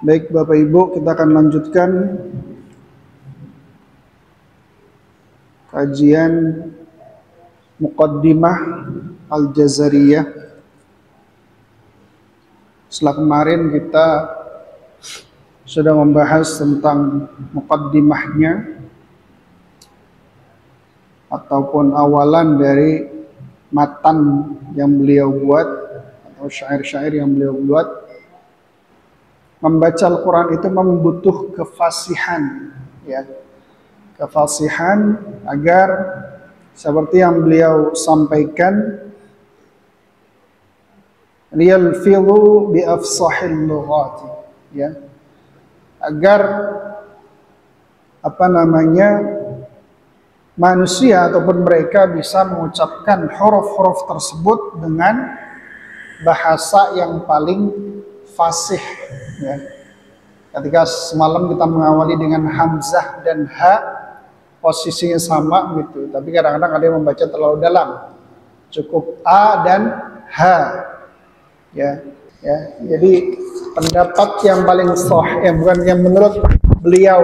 Baik Bapak Ibu, kita akan lanjutkan kajian Muqaddimah Al-Jazariyah. Setelah kemarin kita sudah membahas tentang muqaddimahnya ataupun awalan dari matan yang beliau buat atau syair-syair yang beliau buat. Membaca Al-Quran itu membutuh kefasihan, ya, kefasihan agar seperti yang beliau sampaikan, liyalfidhu bi afsahil lughati, ya, agar manusia ataupun mereka bisa mengucapkan huruf-huruf tersebut dengan bahasa yang paling fasih, ya. Ketika semalam kita mengawali dengan hamzah dan ha, posisinya sama gitu, tapi kadang-kadang ada yang membaca terlalu dalam, cukup a dan ha, ya. Jadi pendapat yang paling sahih, bukan yang menurut beliau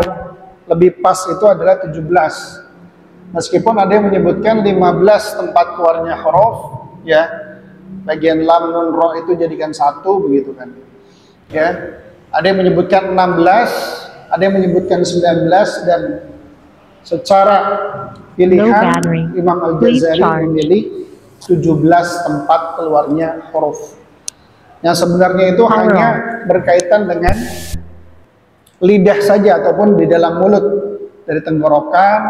lebih pas, itu adalah 17. Meskipun ada yang menyebutkan 15 tempat keluarnya huruf, ya, bagian lam nun ro itu jadikan satu, begitu kan, ya. Ada yang menyebutkan 16, ada yang menyebutkan 19, dan secara pilihan Imam Al-Jazari memilih 17 tempat keluarnya huruf. Yang sebenarnya itu hanya berkaitan dengan lidah saja ataupun di dalam mulut, dari tenggorokan,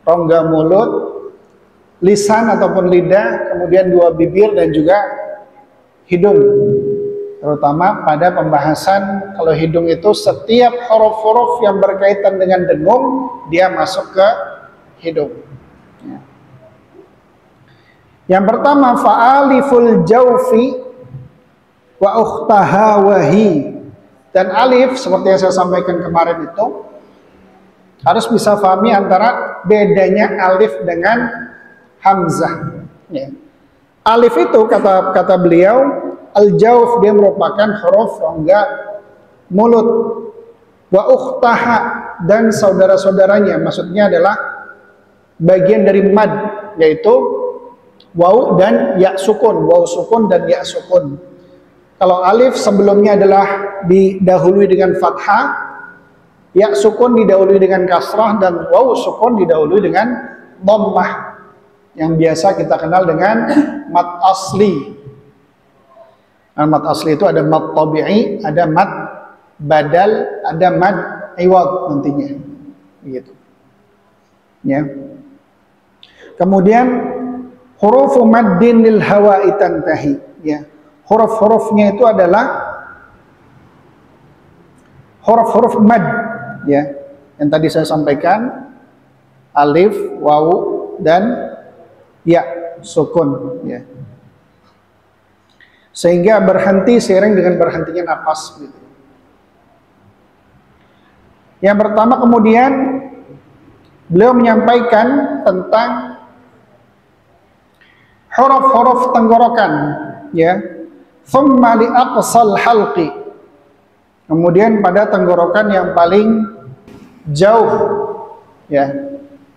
rongga mulut, lisan ataupun lidah, kemudian dua bibir dan juga hidung. Terutama pada pembahasan kalau hidung itu setiap huruf-huruf yang berkaitan dengan dengung dia masuk ke hidung. Ya. Yang pertama fa'aliful jawfi wa ukhtaha wahi, dan alif seperti yang saya sampaikan kemarin itu harus bisa pahami antara bedanya alif dengan hamzah, ya. Alif itu kata beliau al-jawf, dia merupakan huruf rongga mulut. Wa ukhtaha, dan saudara-saudaranya, maksudnya adalah bagian dari mad, yaitu waw dan ya sukun, waw sukun dan ya sukun. Kalau alif sebelumnya adalah didahului dengan fathah, ya sukun didahului dengan kasrah, dan waw sukun didahului dengan dhammah, yang biasa kita kenal dengan mad asli. Mad asli itu ada mad tabi'i, ada mad badal, ada mad iwad nantinya, begitu, ya. Kemudian hurufu maddin lil hawa'i tantahi, ya. Huruf-hurufnya itu adalah huruf-huruf mad, ya, yang tadi saya sampaikan, alif, waw dan ya sukun, ya. Sehingga berhenti seiring dengan berhentinya napas, gitu. Yang pertama, kemudian beliau menyampaikan tentang huruf-huruf tenggorokan, ya. Thumma li aqsal halqi, kemudian pada tenggorokan yang paling jauh, ya,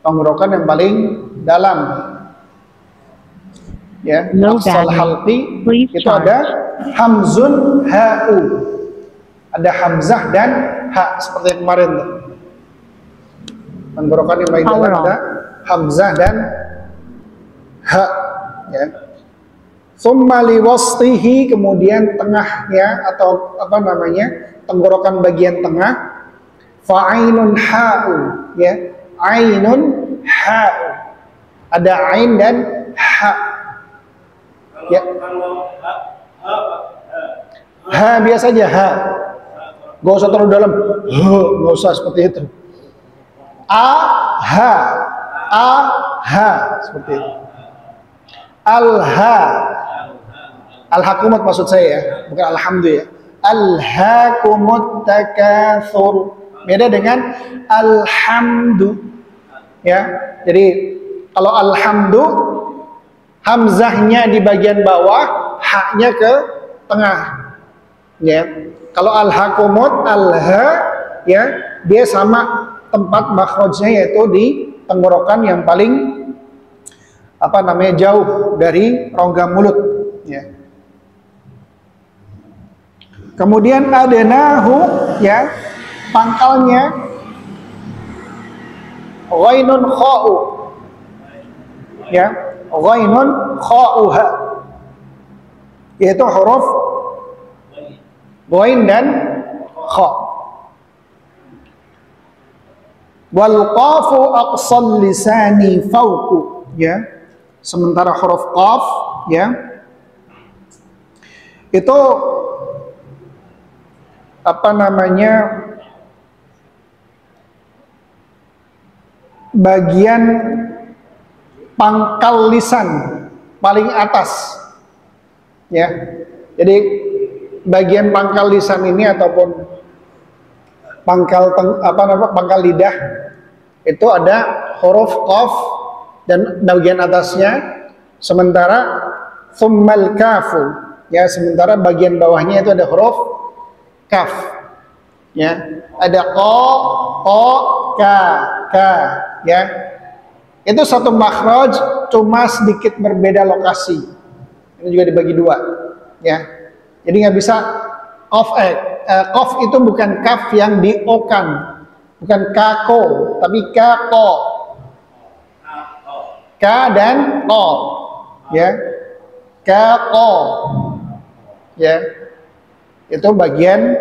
tenggorokan yang paling dalam, ya. Aqsal halqi itu ada hamzun ha'u, ada hamzah dan ha, seperti yang kemarin tuh. Tenggorokan yang paling dalam ada hamzah dan ha, ya. Tsumma li wasṭihi, kemudian tengahnya atau tenggorokan bagian tengah, fa'ainun ha'u, ya, ainun ha'u, ada ain dan ha, ya. Ha biasa aja, ha, gak usah terlalu dalam, gak usah seperti itu. A ha seperti itu. Al ha, al-hakumut maksud saya, ya, bukan alhamdulillah. Al-hakumut takatsur, beda dengan alhamdu, ya. Jadi kalau alhamdu hamzahnya di bagian bawah, haknya ke tengah. Ya, kalau alhaqumut, alha, ya, dia sama tempat makhrajnya, yaitu di tenggorokan yang paling jauh dari rongga mulut. Ya. Kemudian adnahu, ya, pangkalnya ghainun kha'u, ya, ghainun kha'uha, yaitu huruf ghain dan kha. Wal qafu aqsal lisani fawqu, ya, sementara huruf qaf, ya, itu bagian pangkal lisan paling atas, ya. Jadi bagian pangkal lisan ini ataupun pangkal lidah itu ada huruf qaf dan bagian atasnya, sementara tsummal kafu, ya, sementara bagian bawahnya itu ada huruf kaf, ya, ada ka, ya. Itu satu makhraj, cuma sedikit berbeda lokasi. Ini juga dibagi dua, ya. Jadi nggak bisa qaf itu bukan kaf yang diokan, bukan kako, tapi kako, ka dan ko, ya, kako, ya. Itu bagian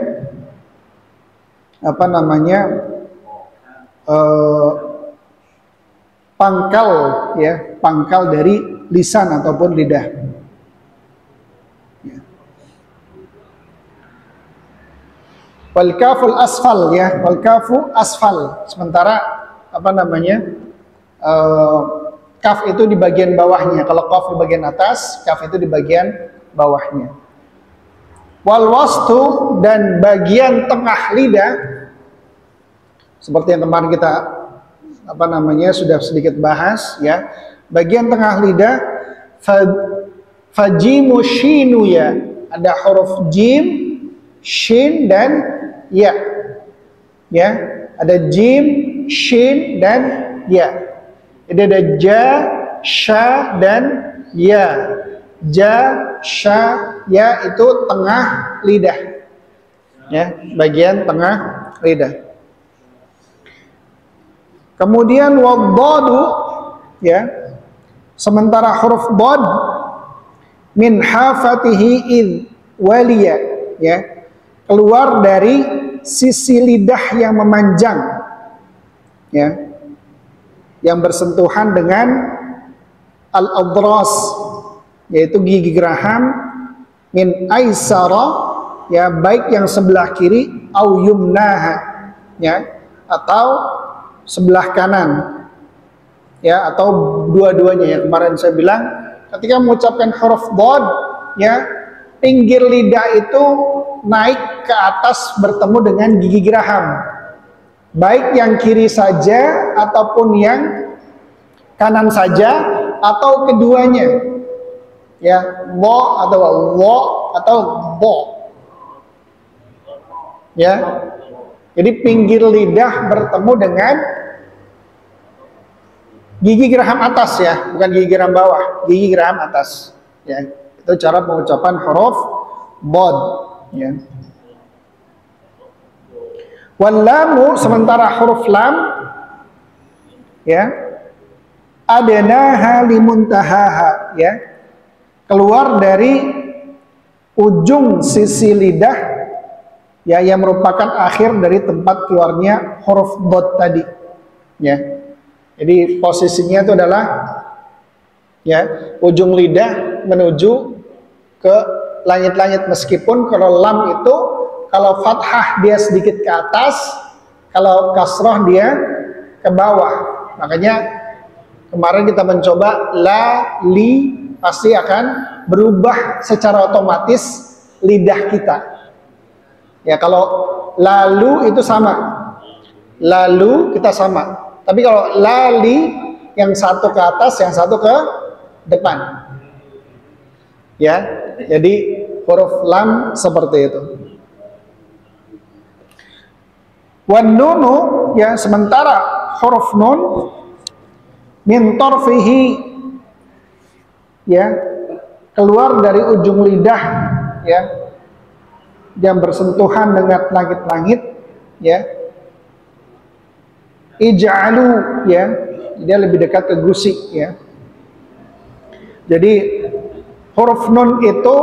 pangkal, ya, pangkal dari lisan ataupun lidah. Ya. Wal kaful asfal, ya, wal kafu asfal. Sementara kaf itu di bagian bawahnya. Kalau qaf di bagian atas, kaf itu di bagian bawahnya. Wal wastu, dan bagian tengah lidah, seperti yang kemarin kita sudah sedikit bahas, ya. Bagian tengah lidah fajimu shinu, ya, ada huruf jim, shin dan ya, ya, ada jim, shin dan ya. Jadi ada ja, sha dan ya. Ja, sha, ya, itu tengah lidah, ya, bagian tengah lidah. Kemudian waddadu, ya, sementara huruf dad min hafatihi id waliya, ya, keluar dari sisi lidah yang memanjang, ya, yang bersentuhan dengan al-adras, yaitu gigi geraham, min aisara, ya, baik yang sebelah kiri, au yumnaha, ya, atau sebelah kanan, ya, atau dua-duanya. Ya, kemarin saya bilang ketika mengucapkan huruf dad, ya, pinggir lidah itu naik ke atas bertemu dengan gigi geraham, baik yang kiri saja ataupun yang kanan saja atau keduanya, ya, bo atau bo, ya. Jadi pinggir lidah bertemu dengan gigi geraham atas, ya, bukan gigi geraham bawah, gigi geraham atas, ya. Itu cara pengucapan huruf bod, ya. Wal lamu, sementara huruf lam, ya, adnaha limuntahaha, ya, keluar dari ujung sisi lidah, ya, yang merupakan akhir dari tempat keluarnya huruf dot tadi, ya. Jadi posisinya itu adalah, ya, ujung lidah menuju ke langit-langit, meskipun kalau lam itu kalau fathah dia sedikit ke atas, kalau kasroh dia ke bawah. Makanya kemarin kita mencoba la, li, pasti akan berubah secara otomatis lidah kita. Ya, kalau lalu itu sama, lalu kita sama. Tapi kalau lali, yang satu ke atas, yang satu ke depan. Ya, jadi huruf lam seperti itu. Wan nunu, ya, sementara huruf nun min tarfihi, ya, keluar dari ujung lidah, ya, yang bersentuhan dengan langit-langit, ya, ij'alu, ya, dia lebih dekat ke gusi, ya. Jadi huruf nun itu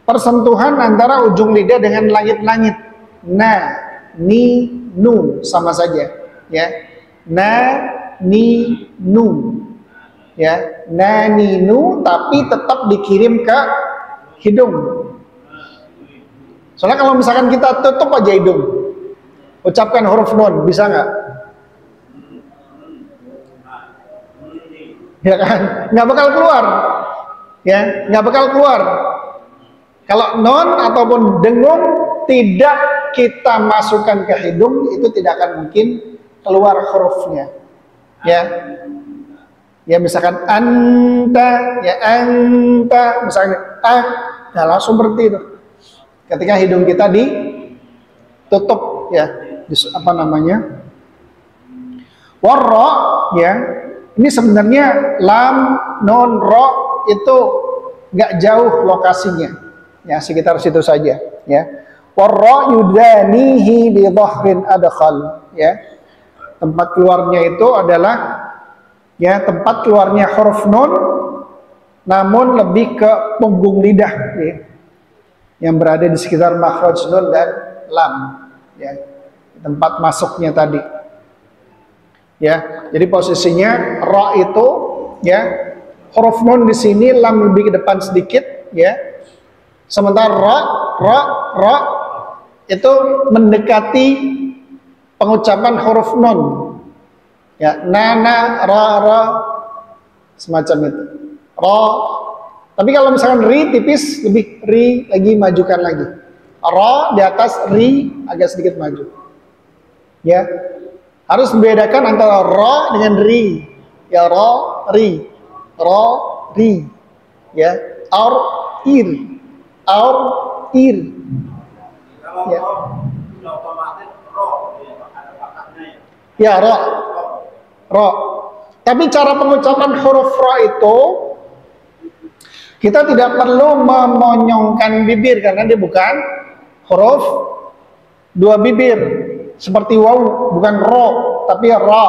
persentuhan antara ujung lidah dengan langit-langit. Na, ni, nu sama saja, ya. Na, ni, nu, ya. Na, ni, nu, tapi tetap dikirim ke hidung. Soalnya kalau misalkan kita tutup aja hidung, ucapkan huruf nun, bisa nggak? Ya kan, nggak bakal keluar, ya, nggak bakal keluar. Kalau non ataupun dengung tidak kita masukkan ke hidung, itu tidak akan mungkin keluar hurufnya, ya. Ya, misalkan anta, ya, anta, misalnya nah langsung seperti itu. Ketika hidung kita ditutup, ya, apa namanya, warra, ya. Ini sebenarnya lam, non, ro itu nggak jauh lokasinya, ya, sekitar situ saja, ya. Warra yudanihi bi dhahrin adkhal, ya. Tempat keluarnya itu adalah, ya, tempat keluarnya huruf nun, namun lebih ke punggung lidah, ya, yang berada di sekitar makhraj nun dan lam, ya, tempat masuknya tadi. Ya, jadi posisinya ra itu, ya, huruf nun di sini, lam lebih ke depan sedikit, ya. Sementara ra itu mendekati pengucapan huruf nun, ya, nana, ra, semacam itu. Ra. Tapi kalau misalkan ri tipis, lebih ri lagi, majukan lagi. Ra di atas, ri agak sedikit maju. Ya. Harus membedakan antara ra dengan ri. Ya, ra, ri. Ra, ri. Ya, ar, ir. Ar, ir. Ya. Ya, ra. Ra. Tapi cara pengucapan huruf ra itu kita tidak perlu memonyongkan bibir karena dia bukan huruf dua bibir. Seperti waw, bukan ro, tapi ra.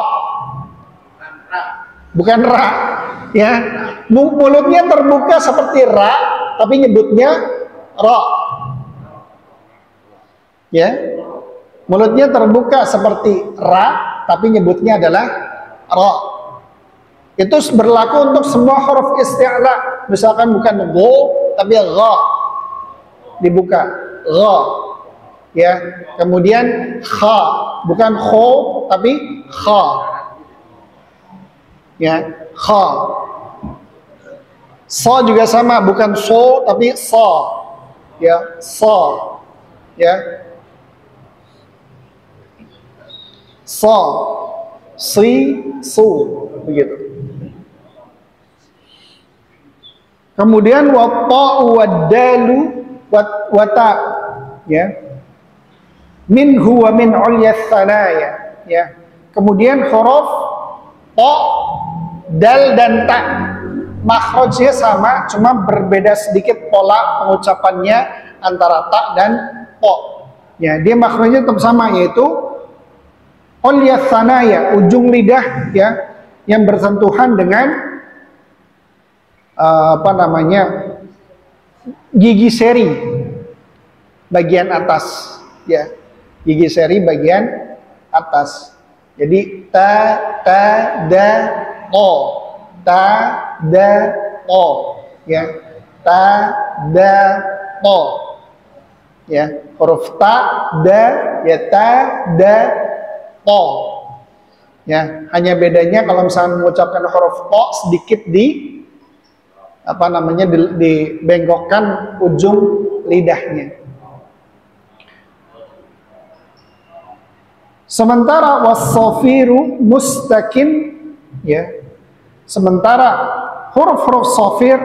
Bukan ra, ya. Mulutnya terbuka seperti ra, tapi nyebutnya ra. Ya. Mulutnya terbuka seperti ra, tapi nyebutnya adalah ra. Itu berlaku untuk semua huruf isti'la. Misalkan bukan go, tapi gha. Dibuka, gha. Ya, kemudian kha, bukan kho tapi kha, ya, kha. Sa juga sama, bukan so tapi sa, ya, sa, ya, sa, si, su, begitu. Kemudian wa ta'u wa dalu wa ta, ya, minhu wa min ulyas sanaya, ya. Kemudian huruf ta, dal dan ta makhrajnya sama, cuma berbeda sedikit pola pengucapannya antara ta dan po, ya. Dia makhrajnya tetap sama, yaitu ulyas sanaya, ujung lidah, ya, yang bersentuhan dengan apa namanya, gigi seri bagian atas, ya. Gigi seri bagian atas. Jadi ta, da, o, ta, da, o, ya, ta, da, o, ya, huruf ta, da, ya, ta, da, o, ya. Hanya bedanya kalau misalnya mengucapkan huruf o sedikit di apa namanya, dibengkokkan ujung lidahnya. Sementara was-safiru mustakin, ya. Sementara huruf-huruf safir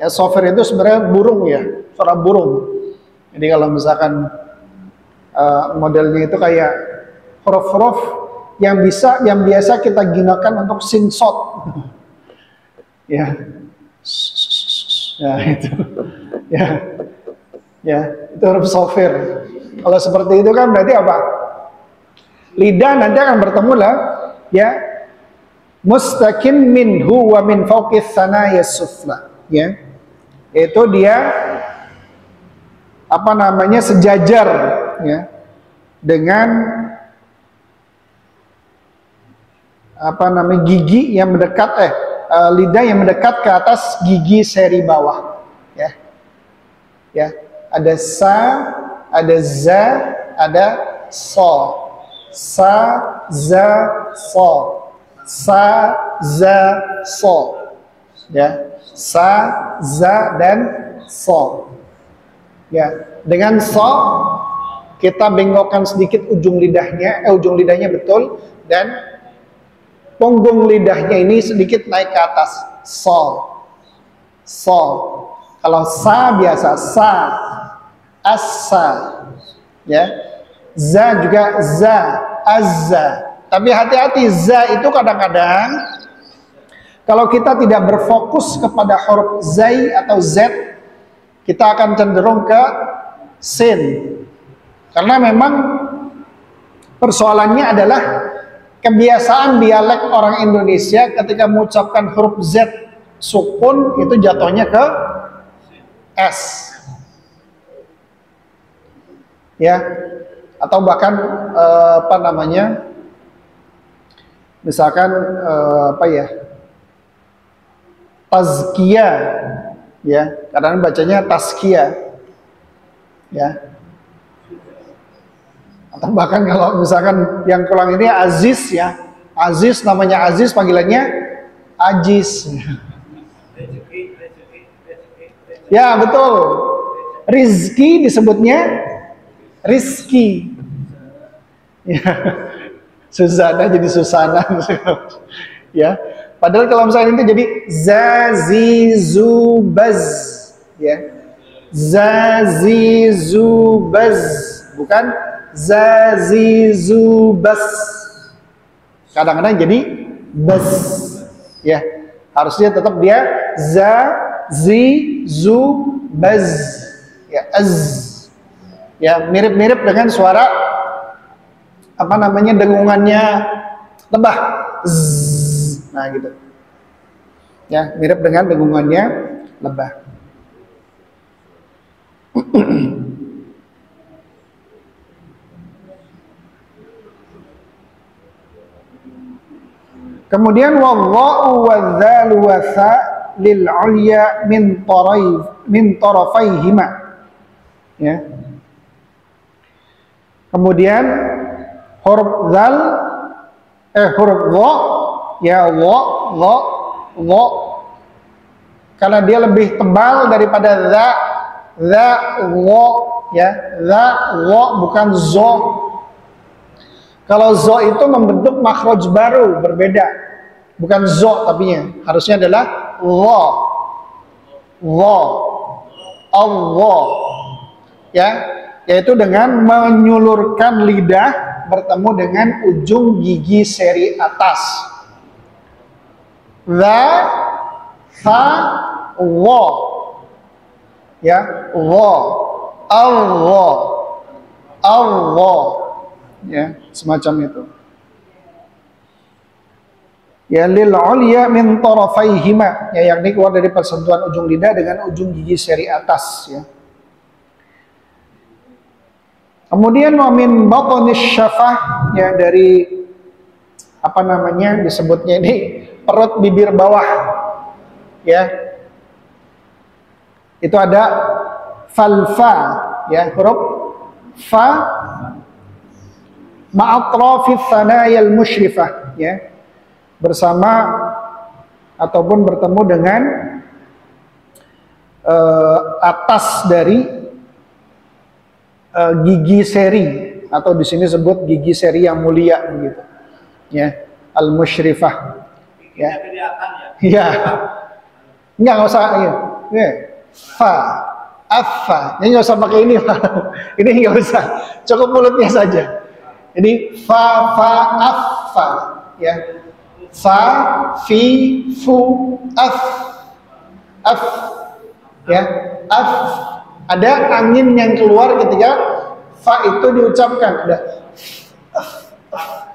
Ya, sofir itu sebenarnya burung ya, suara burung. Jadi kalau misalkan modelnya itu kayak huruf-huruf yang biasa kita gunakan untuk sinsot. Ya. Ya itu. Ya. Ya, itu huruf sofir. Kalau seperti itu kan berarti apa? Lidah nanti akan bertemu lah, ya. Mustaqim minhu wa min fawqis sanaya sufla, ya. Itu dia apa namanya sejajar, ya, dengan apa namanya gigi yang mendekat lidah yang mendekat ke atas gigi seri bawah, ya. Ya, ada sa, ada za, ada so. Sa, za, so. Sa, za, so. Ya, sa, za, dan so. Ya, dengan so kita bengkokkan sedikit ujung lidahnya, ujung lidahnya betul, dan punggung lidahnya ini sedikit naik ke atas. So, so. Kalau sa biasa sa, asa, ya. Za juga za, azza. Tapi hati-hati, za itu kadang-kadang kalau kita tidak berfokus kepada huruf zai atau z, kita akan cenderung ke sin. Karena memang persoalannya adalah kebiasaan dialek orang Indonesia ketika mengucapkan huruf z sukun itu jatuhnya ke s. Ya. Atau bahkan apa namanya, misalkan apa ya, tazkiyah, ya, kadang bacanya tazkiyah, ya. Atau bahkan kalau misalkan yang kurang ini Aziz, ya, Aziz, namanya Aziz, panggilannya Ajis. Ya betul, Rizki disebutnya Rizki. Ya, Susana jadi Susana. Ya, padahal kalau misalnya itu jadi Zazizubaz, ya, Zazizubaz, bukan Zazizubas. Kadang-kadang jadi bas, ya, harusnya tetap dia Zazizubaz, ya, az, ya, mirip-mirip dengan suara apa namanya dengungannya lebah. Zzz. Nah gitu, ya, mirip dengan dengungannya lebah. Kemudian wadha'u wadzalu wa tha lil 'ulya min tarafaihima, ya. Kemudian huruf zal, huruf dha, ya, dha, karena dia lebih tebal daripada dha, dha, ya, dha, bukan zo. Kalau zo itu membentuk makhraj baru, berbeda, bukan zo tapinya, harusnya adalah dha, Allah, ya, yaitu dengan menyulurkan lidah bertemu dengan ujung gigi seri atas. Dha, tha, wa, ya, wa, Allah, ya, semacam itu. Ya, lil 'ulya min tarafaihima, ya, yakni keluar dari persentuhan ujung lidah dengan ujung gigi seri atas, ya. Kemudian wa min batnish syafah, ya, dari apa namanya disebutnya ini perut bibir bawah, ya. Itu ada falfa, ya, huruf fa ma'atrafis sanayal musyrifah, ya, bersama ataupun bertemu dengan atas dari gigi seri, atau di sini sebut gigi seri yang mulia, begitu, ya, al musyrifah, ya, ya, nggak usah, ya, ya. Fa, afa. Ini nggak usah pakai ini, Pak. Ini nggak usah, cukup mulutnya saja. Ini fa, afa, ya. Fa, fi, fu, af, ya, af. Ada angin yang keluar ketika fa itu diucapkan. Ada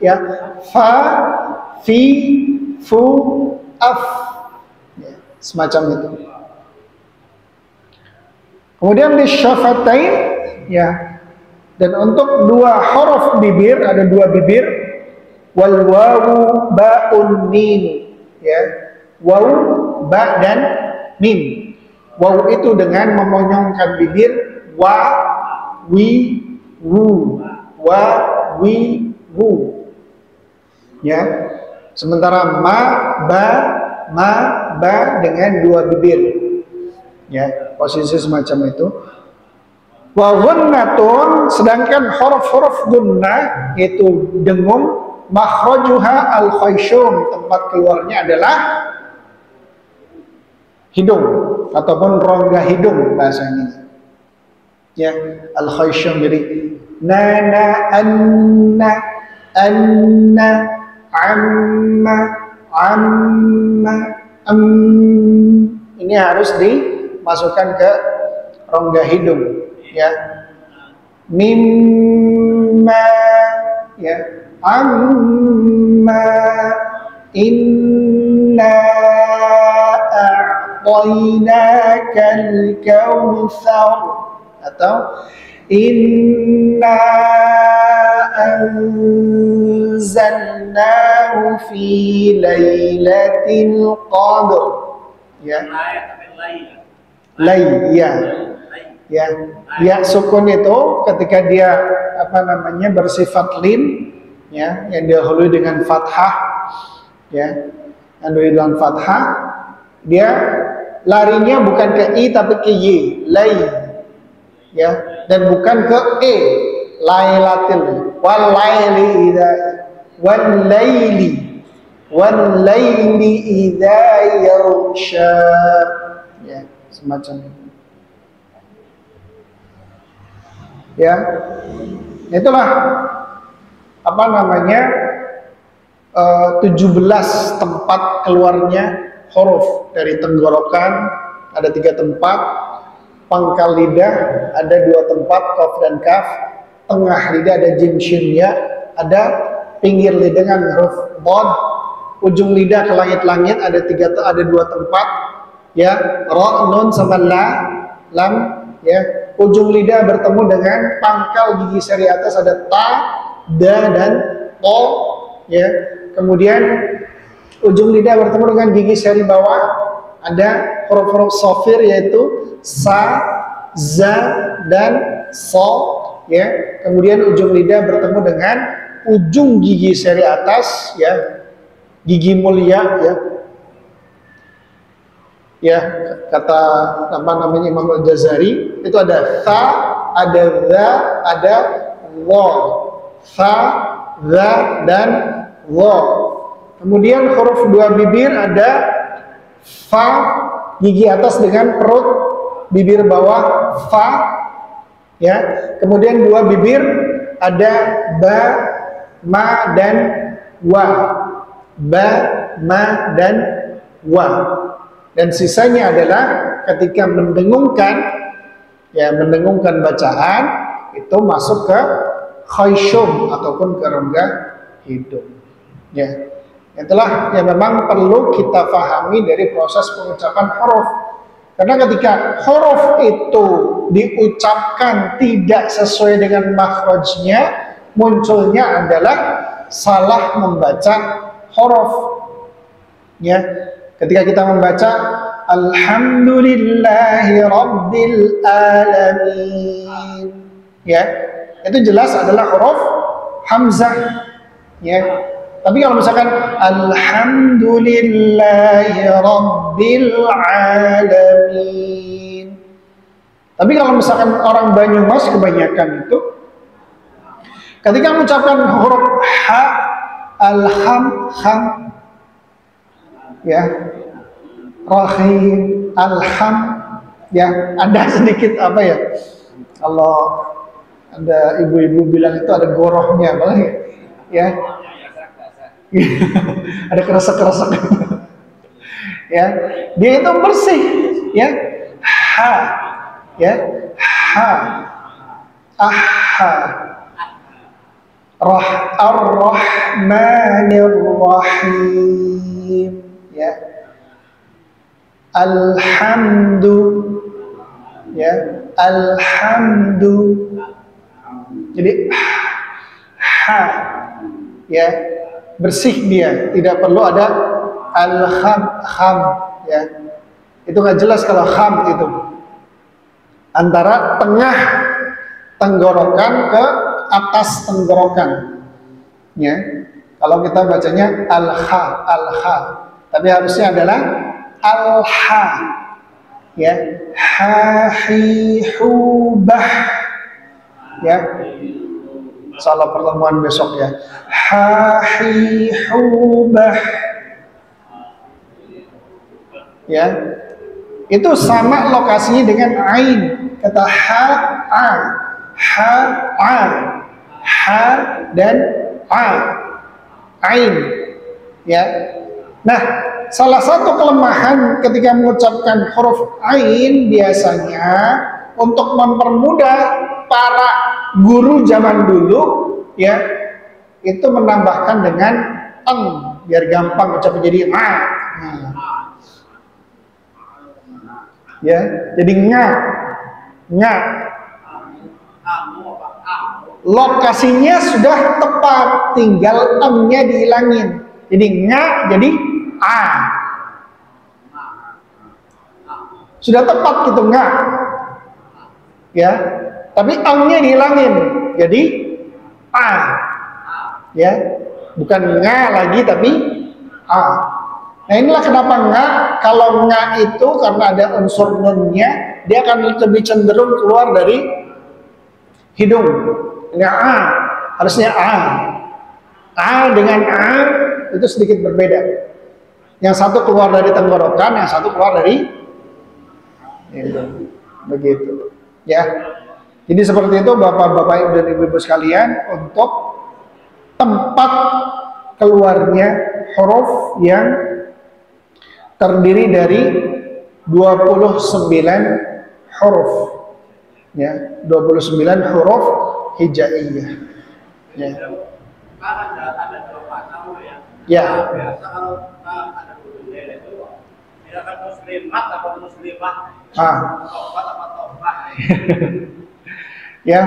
ya, fa, fi, fu, af, ya, semacam itu. Kemudian di syafatain, ya, dan untuk dua huruf bibir ada dua bibir, wal wawu ba'un mim, ya, wawu ba dan mim. Wawu itu dengan memonyongkan bibir, wa, wi, wu, wa, wi, wu, ya. Sementara ma, ba dengan dua bibir, ya, posisi semacam itu. Wa ghunnatun, sedangkan huruf-huruf gunnah yaitu dengung, makhrajuha al-khayshum, tempat keluarnya adalah hidung ataupun rongga hidung bahasanya, ya, al-khayshum. Jadi nana, anna, amma, ini harus dimasukkan ke rongga hidung, ya. Mimma, ya, amma, inna a'tainakal kautsar, atau inna anzalnahu fi lailatul qadr, ya. Ya, sukun itu ketika dia bersifat lin, ya, yang didahului dengan fathah, ya, yang didahului dengan fathah, dia larinya bukan ke i tapi ke y, lai, ya, dan bukan ke e, lailatil, wal laili idza, wal laili idza yaghsha, ya, semacam itu. Ya, itulah 17 tempat keluarnya huruf dari tenggorokan. Ada 3 tempat, pangkal lidah ada 2 tempat, qaf dan kaf, tengah lidah ada jim shin ya, ada pinggir lidah dengan huruf dhad, ujung lidah ke langit-langit ada 2 tempat, ya, ra, nun sama lam, ya. Ujung lidah bertemu dengan pangkal gigi seri atas ada ta, da dan to, ya. Kemudian ujung lidah bertemu dengan gigi seri bawah ada huruf-huruf shafir yaitu sa, za dan so, ya. Kemudian ujung lidah bertemu dengan ujung gigi seri atas, ya, gigi mulia, ya. Ya, kata Imam Al-Ghazali itu ada tha, ada dha, ada wa, tha, dha dan wa. Kemudian huruf 2 bibir ada fa, gigi atas dengan perut, bibir bawah fa, ya. Kemudian 2 bibir ada ba, ma dan wa, ba, ma dan wa. Dan sisanya adalah ketika mendengungkan, ya, mendengungkan bacaan itu masuk ke khayshum ataupun ke rongga hidung, ya. Itulah yang memang perlu kita pahami dari proses pengucapan huruf. Karena ketika huruf itu diucapkan tidak sesuai dengan makhrajnya, munculnya adalah salah membaca huruf, ya. Ketika kita membaca alhamdulillahi rabbil alamin, ya, itu jelas adalah huruf hamzah, ya. Tapi kalau misalkan alhamdulillahi rabbil alamin, tapi kalau misalkan orang Banyumas kebanyakan itu ketika mengucapkan huruf ha, alham, ham, ya, rahim, alham, Ya, ada sedikit apa ya? Kalau ada ibu-ibu bilang itu ada gorohnya, ya. Ada keresek-keresek. Ya, dia itu bersih, ya. Ha, ya. Ha, aha. Ar-Rahmanir Rahim, ya. Alhamdu, ya. Alhamdu. Jadi ha, ya, bersih dia, tidak perlu ada al-kham, ya. Itu nggak jelas kalau kham itu antara tengah tenggorokan ke atas tenggorokan, ya. Kalau kita bacanya al-ha, tapi harusnya adalah al-ha, ya. Ha-hi-hu-bah, ya. Salah pertemuan besok, ya. Ha-hi-hu-bah, ya. Itu sama lokasinya dengan ain. Kata ha-a, ha-a, ha dan a, ain, ya. Nah, salah satu kelemahan ketika mengucapkan huruf ain biasanya untuk mempermudah para guru zaman dulu, ya, itu menambahkan dengan eng biar gampang ucapnya jadi a. Nah, ya, jadi nga. Lokasinya sudah tepat, tinggal em-nya dihilangin. Jadi nga jadi a. Sudah tepat gitu nga. Ya. Tapi em-nya dihilangin. Jadi a. Ya. Bukan nga lagi tapi a. Nah, inilah kenapa nga, kalau nga itu karena ada unsur nunnya, dia akan lebih cenderung keluar dari hidung. Ini a, harusnya a. A dengan a itu sedikit berbeda. Yang satu keluar dari tenggorokan, yang satu keluar dari hidung. Begitu. Ya. Jadi seperti itu Bapak-bapak dan Ibu-ibu sekalian, untuk tempat keluarnya huruf yang terdiri dari 29 huruf, ya, 29 huruf hijaiyah, ya. Ada dua pasal, ya. Biasa kalau ada huruf itu tidak akan muslimat atau muslimah, tobat atau tobat. Ya,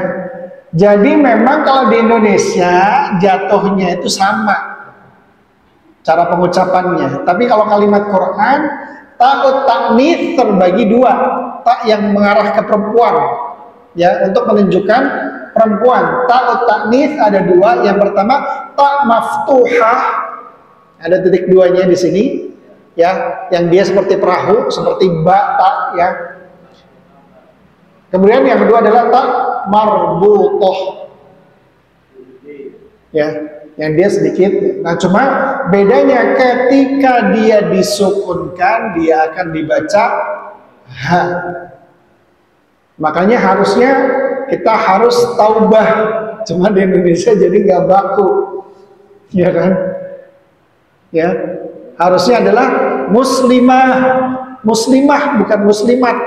jadi memang kalau di Indonesia jatuhnya itu sama cara pengucapannya. Tapi kalau kalimat Quran, ta'ut ta'nits terbagi dua. Tak yang mengarah ke perempuan, ya, untuk menunjukkan perempuan. Ta'ut ta'nits ada dua. Yang pertama ta maftuhah, ada titik duanya di sini, ya, yang dia seperti perahu, seperti ba, ta, ya. Kemudian yang kedua adalah ta marbutoh, ya, yang dia sedikit. Nah, cuma bedanya ketika dia disukunkan, dia akan dibaca ha. Makanya harusnya kita harus taubah, cuma di Indonesia jadi nggak baku, ya kan? Ya, harusnya adalah muslimah, muslimah bukan muslimat.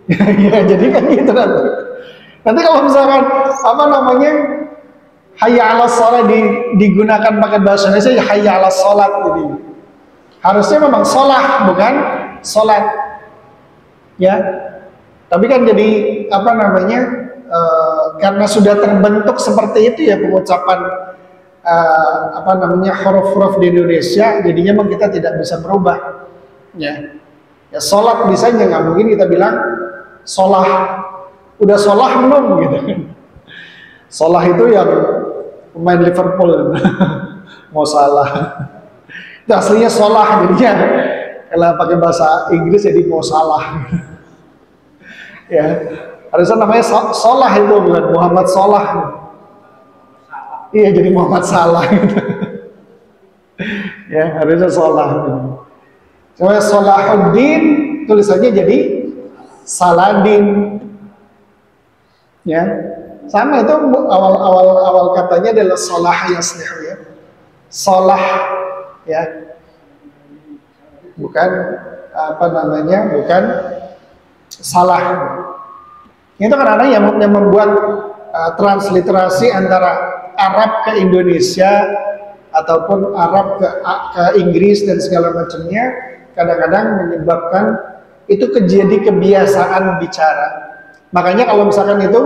Ya, jadi kan gitu nanti. Nanti kalau misalkan apa namanya hayya 'alas shalah digunakan pakai bahasa Indonesia, ya hayya 'alas shalat, jadi harusnya memang sholah bukan sholat, ya. Tapi kan jadi apa namanya karena sudah terbentuk seperti itu, ya, pengucapan apa namanya huruf-huruf di Indonesia, jadinya memang kita tidak bisa berubah, ya. Ya, sholat bisanya, nggak mungkin kita bilang sholah. Udah sholah belum gitu. Sholah itu yang pemain Liverpool. Mau salah. Itu aslinya sholah, jadinya kalau pakai bahasa Inggris jadi mau salah. Ya, harusnya namanya sholah itu, bukan Muhammad Sholah. Iya, jadi Muhammad Salah gitu. Ya, harusnya sholah gitu. Kalau Salahuddin tulisannya jadi Saladin. Ya. Sama itu awal katanya adalah salah yaslihu ya. Salah ya. Bukan apa namanya? Bukan salah. Itu kadang-kadang yang membuat transliterasi antara Arab ke Indonesia ataupun Arab ke Inggris dan segala macamnya kadang-kadang menyebabkan itu jadi kebiasaan bicara. Makanya kalau misalkan itu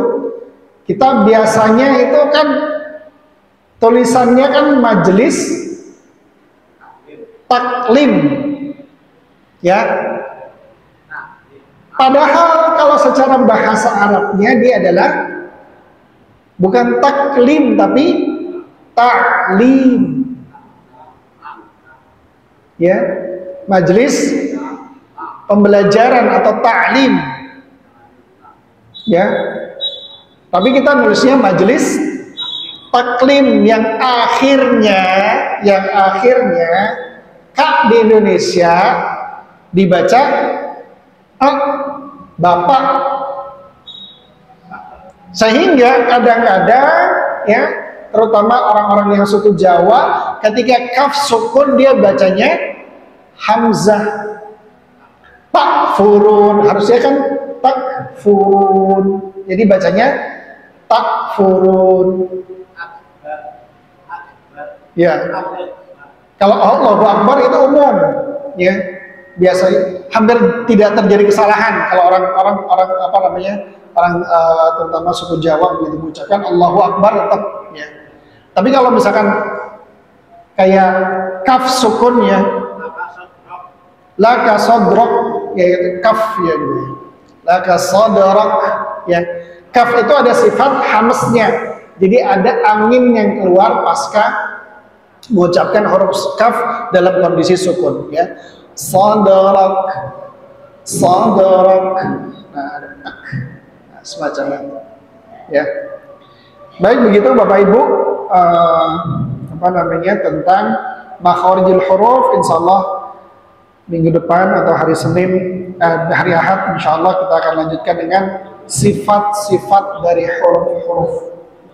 kita biasanya itu kan tulisannya kan majelis taklim ya. Padahal kalau secara bahasa Arabnya dia adalah bukan taklim tapi ta'lim. Ya, majelis pembelajaran atau ta'lim. Ya. Tapi kita nulisnya majelis taklim yang akhirnya Kak di Indonesia dibaca Bapak. Sehingga kadang-kadang ya, terutama orang-orang yang suku Jawa ketika kaf sukun dia bacanya hamzah. Takfurun, harusnya kan takfurun. Jadi bacanya takfurun. Ya. Kalau Allahu Akbar itu umum, ya. Biasa hampir tidak terjadi kesalahan kalau orang apa namanya? Orang terutama suku Jawa begitu mengucapkan Allahu Akbar tetap ya. Tapi kalau misalkan kayak kaf sukun ya, la kasodrok ya kaf ya gitu. La kasodrok ya. Kaf itu ada sifat hamsnya. Jadi ada angin yang keluar pasca mengucapkan huruf kaf dalam kondisi sukun ya. Sadrak, sadrak. Nah, ada ak. Nah, semacam itu. Ya. Baik begitu Bapak Ibu, apa namanya tentang makharijul huruf, insyaallah minggu depan atau hari Senin, hari Ahad insyaallah kita akan lanjutkan dengan sifat-sifat dari huruf-huruf.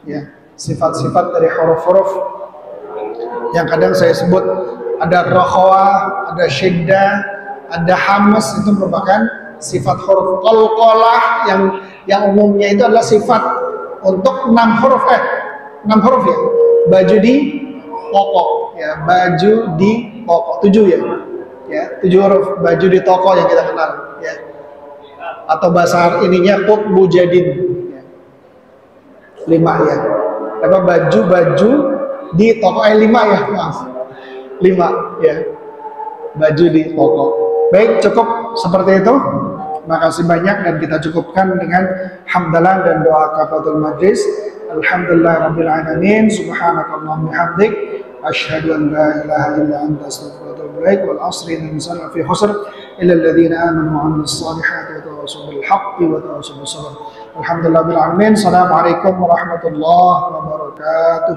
Ya, sifat-sifat dari huruf-huruf yang kadang saya sebut ada rokhawah, ada syiddah, ada hamas, itu merupakan sifat huruf. Qalqalah yang umumnya itu adalah sifat untuk 6 huruf 6 huruf ya. Baju di toko ya, baju di toko 7 ya. Ya, 7 huruf baju di toko yang kita kenal ya. Atau bahasa ininya qutbu jadid ya. 5 ya. Apa baju di toko 5 ya, maaf. 5 ya. Baju di toko. Baik, cukup seperti itu. Terima kasih banyak dan kita cukupkan dengan hamdalah dan doa kafaratul majlis. Alhamdulillahirabbil alamin. Subhanakallahumma bihamdik asyhadu an la ilaha illa anta astaghfiruka wa atubu ilaik. Wal 'ashri innal insana lafi khusr illa alladziina aamanu wa 'amilus shalihati wa tawassaw bil haqqi wa tawassaw bis sabr. Alhamdulillahirabbil alamin. Assalamualaikum warahmatullahi wabarakatuh.